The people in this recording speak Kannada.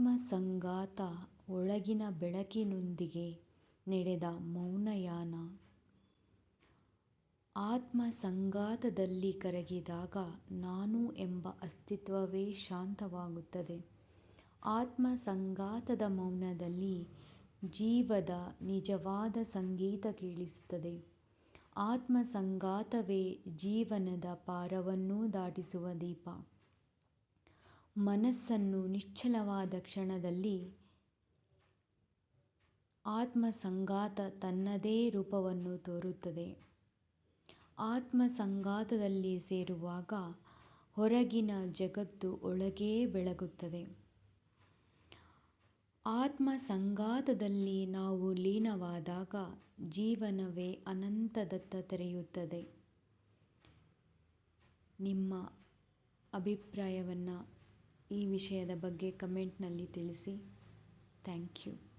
ಆತ್ಮಸಂಗಾತ ಒಳಗಿನ ಬೆಳಕಿನೊಂದಿಗೆ ನಡೆದ ಮೌನಯಾನ. ಆತ್ಮಸಂಗಾತದಲ್ಲಿ ಕರಗಿದಾಗ ನಾನು ಎಂಬ ಅಸ್ತಿತ್ವವೇ ಶಾಂತವಾಗುತ್ತದೆ. ಆತ್ಮಸಂಗಾತದ ಮೌನದಲ್ಲಿ ಜೀವದ ನಿಜವಾದ ಸಂಗೀತ ಕೇಳಿಸುತ್ತದೆ. ಆತ್ಮಸಂಗಾತವೇ ಜೀವನದ ಪಾರವನ್ನೂ ದಾಟಿಸುವ ದೀಪ. ಮನಸ್ಸನ್ನು ನಿಶ್ಚಲವಾದ ಕ್ಷಣದಲ್ಲಿ ಆತ್ಮಸಂಗಾತ ತನ್ನದೇ ರೂಪವನ್ನು ತೋರುತ್ತದೆ. ಆತ್ಮಸಂಗಾತದಲ್ಲಿ ಸೇರುವಾಗ ಹೊರಗಿನ ಜಗತ್ತು ಒಳಗೇ ಬೆಳಗುತ್ತದೆ. ಆತ್ಮಸಂಗಾತದಲ್ಲಿ ನಾವು ಲೀನವಾದಾಗ ಜೀವನವೇ ಅನಂತದತ್ತ ತೆರೆಯುತ್ತದೆ. ನಿಮ್ಮ ಅಭಿಪ್ರಾಯವನ್ನು ಈ ವಿಷಯದ ಬಗ್ಗೆ ಕಮೆಂಟ್ನಲ್ಲಿ ತಿಳಿಸಿ. Thank you.